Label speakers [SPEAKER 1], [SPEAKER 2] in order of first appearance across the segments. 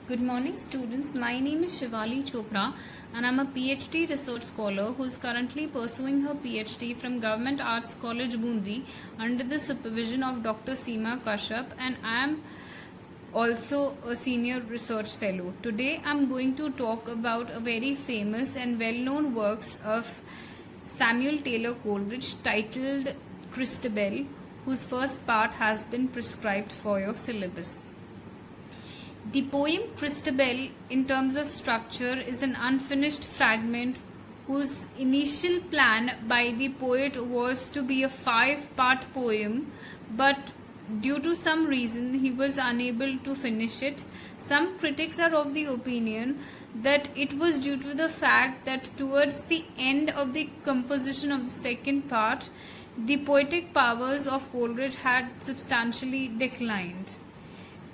[SPEAKER 1] Good morning, students. My name is Shivali Chopra and I'm a PhD research scholar who is currently pursuing her PhD from Government Arts College Bundi under the supervision of Dr. Seema Kashyap, and I am also a senior research fellow. Today I'm going to talk about a very famous and well-known works of Samuel Taylor Coleridge titled Christabel, whose first part has been prescribed for your syllabus. The poem Christabel, in terms of structure, is an unfinished fragment whose initial plan by the poet was to be a 5-part poem, but due to some reason he was unable to finish it. Some critics are of the opinion that it was due to the fact that towards the end of the composition of the second part, the poetic powers of Coleridge had substantially declined.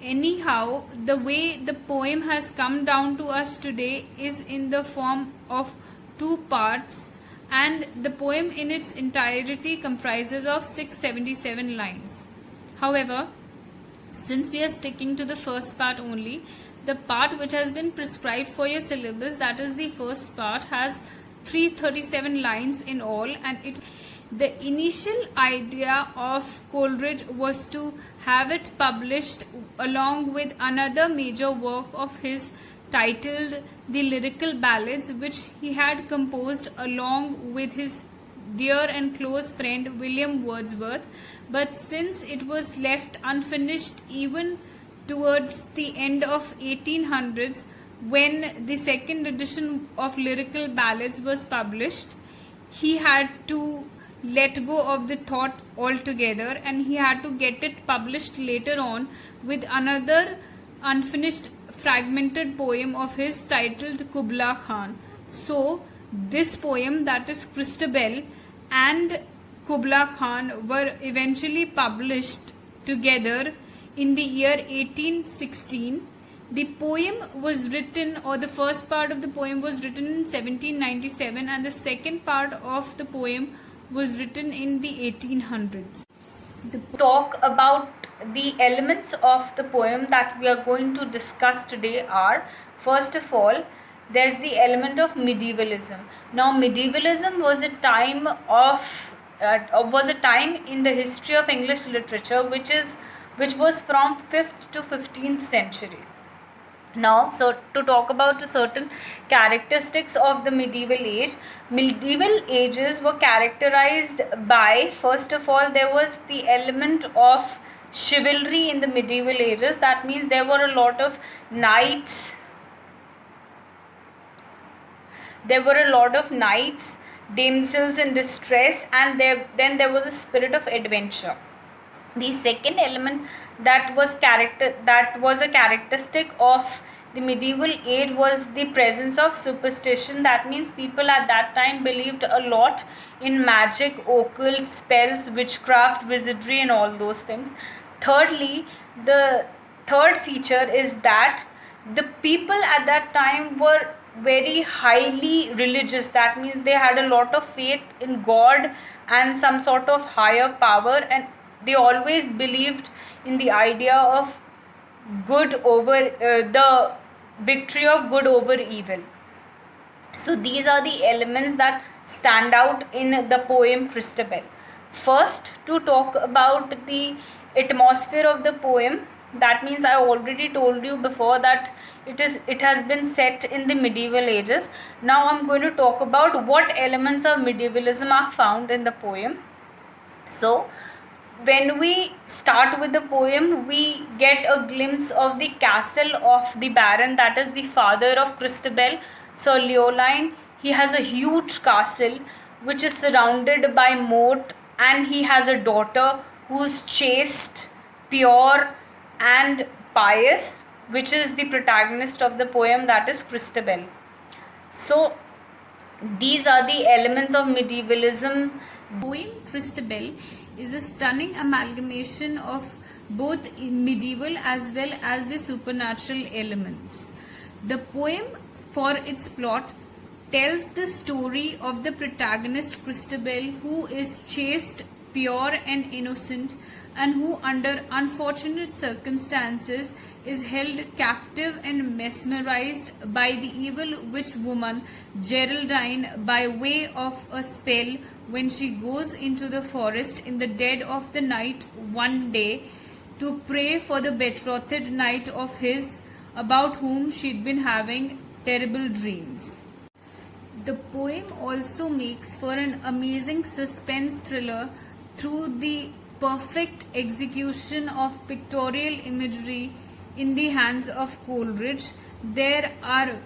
[SPEAKER 1] Anyhow, the way the poem has come down to us today is in the form of 2 parts, and the poem in its entirety comprises of 677 lines. However, since we are sticking to the first part only, the part which has been prescribed for your syllabus, that is the first part, has 337 lines in all, and the initial idea of Coleridge was to have it published along with another major work of his titled The Lyrical Ballads, which he had composed along with his dear and close friend William Wordsworth. But since it was left unfinished even towards the end of 1800s, when the second edition of Lyrical Ballads was published, he had to let go of the thought altogether, and he had to get it published later on with another unfinished fragmented poem of his titled Kubla Khan. So this poem, that is Christabel, and Kubla Khan were eventually published together in the year 1816. The poem was written, or the first part of the poem was written in 1797, and the second part of the poem was written in the 1800s. The talk about the elements of the poem that we are going to discuss today are, first of all, there's the element of medievalism. Now, medievalism was a time in the history of English literature which was from 5th to 15th century. Now, so to talk about certain characteristics of the medieval ages were characterized by, first of all, there was the element of chivalry in the medieval ages. That means there were a lot of knights. Damsels in distress, and then there was a spirit of adventure. The second element that was a characteristic of the medieval age was the presence of superstition. That means people at that time believed a lot in magic, occult spells, witchcraft, wizardry, and all those things. Thirdly, the third feature is that the people at that time were very highly religious. That means they had a lot of faith in God and some sort of higher power, and they always believed in the idea of good over the victory of good over evil. So these are the elements that stand out in the poem Christabel. First, to talk about the atmosphere of the poem, that means I already told you before that it has been set in the medieval ages. Now I'm going to talk about what elements of medievalism are found in the poem. So when we start with the poem, we get a glimpse of the castle of the Baron, that is the father of Christabel, Sir Leoline. He has a huge castle which is surrounded by moat, and he has a daughter who's chaste, pure, and pious, which is the protagonist of the poem, that is Christabel. So these are the elements of medievalism. Poem Christabel is a stunning amalgamation of both medieval as well as the supernatural elements. The poem, for its plot, tells the story of the protagonist Christabel, who is chaste, pure, and innocent, and who under unfortunate circumstances is held captive and mesmerized by the evil witch woman Geraldine by way of a spell when she goes into the forest in the dead of the night one day to pray for the betrothed knight of his about whom she'd been having terrible dreams. The poem also makes for an amazing suspense thriller through the perfect execution of pictorial imagery in the hands of Coleridge. There are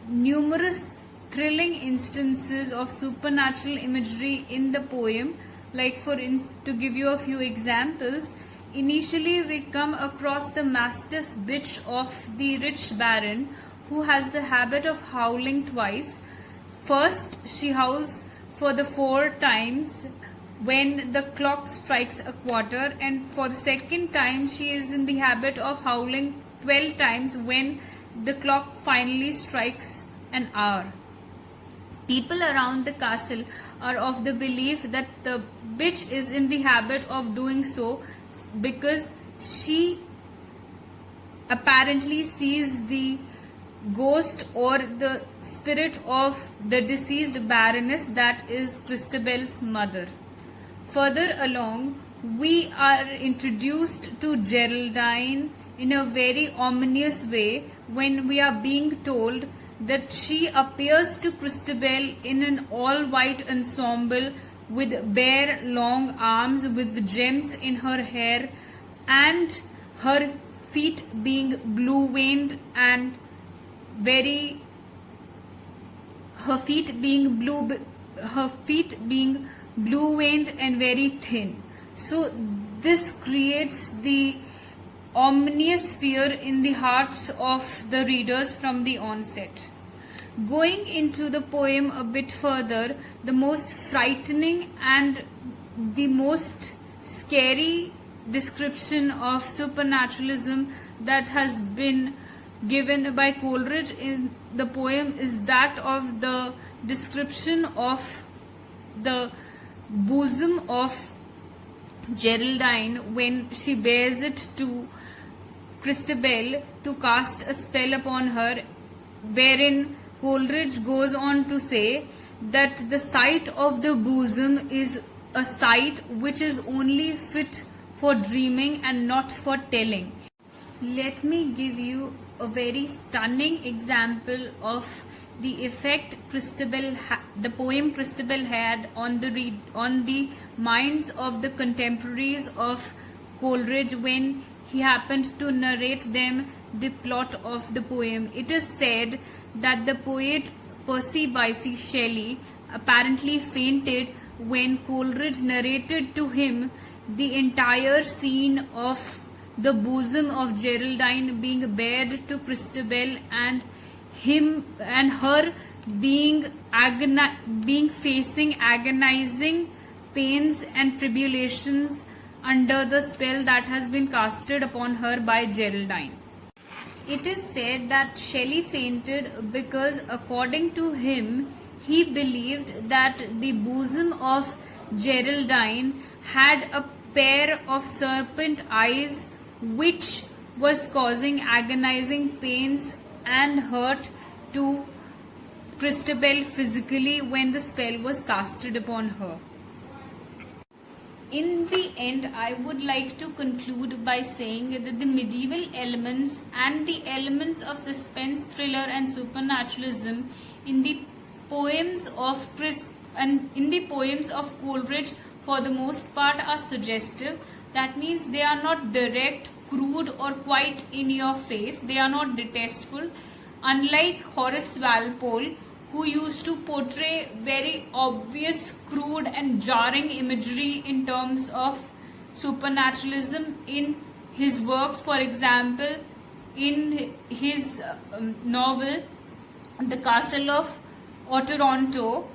[SPEAKER 1] numerous thrilling instances of supernatural imagery in the poem. Like to give you a few examples, initially we come across the mastiff bitch of the rich baron who has the habit of howling twice. First, she howls for the 4 times when the clock strikes a quarter, and for the second time she is in the habit of howling 12 times when the clock finally strikes an hour. People around the castle are of the belief that the bitch is in the habit of doing so because she apparently sees the ghost or the spirit of the deceased baroness, that is Christabel's mother. Further along, we are introduced to Geraldine in a very ominous way when we are being told that she appears to Christabel in an all-white ensemble with bare long arms with gems in her hair and her feet being blue-veined and her feet being blue-veined and very thin. So this creates the ominous fear in the hearts of the readers from the onset. Going into the poem a bit further, the most frightening and the most scary description of supernaturalism that has been given by Coleridge in the poem is that of the description of the bosom of Geraldine when she bears it to Christabel to cast a spell upon her, wherein Coleridge goes on to say that the sight of the bosom is a sight which is only fit for dreaming and not for telling. Let me give you a very stunning example of the effect the poem Christabel had on the minds of the contemporaries of Coleridge when he happened to narrate them the plot of the poem. It is said that the poet Percy Bysshe Shelley apparently fainted when Coleridge narrated to him the entire scene of the bosom of Geraldine being bared to Christabel and her being facing agonizing pains and tribulations under the spell that has been casted upon her by Geraldine. It is said that Shelley fainted because, according to him, he believed that the bosom of Geraldine had a pair of serpent eyes which was causing agonizing pains and hurt to Christabel physically when the spell was casted upon her. In the end, I would like to conclude by saying that the medieval elements and the elements of suspense, thriller and supernaturalism in the poems of Coleridge for the most part are suggestive. That means they are not direct, crude or quite in your face. They are not distasteful. Unlike Horace Walpole, who used to portray very obvious, crude and jarring imagery in terms of supernaturalism in his works. For example, in his novel The Castle of Otranto,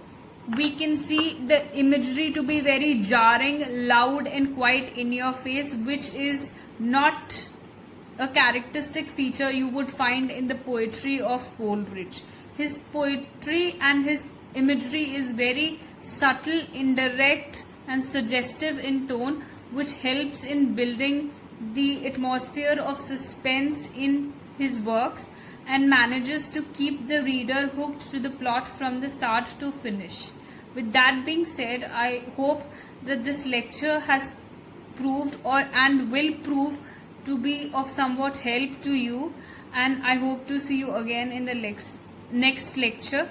[SPEAKER 1] we can see the imagery to be very jarring, loud and quite in your face, which is not a characteristic feature you would find in the poetry of Coleridge. His poetry and his imagery is very subtle, indirect and suggestive in tone, which helps in building the atmosphere of suspense in his works and manages to keep the reader hooked to the plot from the start to finish. With that being said, I hope that this lecture has proved and will prove to be of somewhat help to you, and I hope to see you again in the next lecture.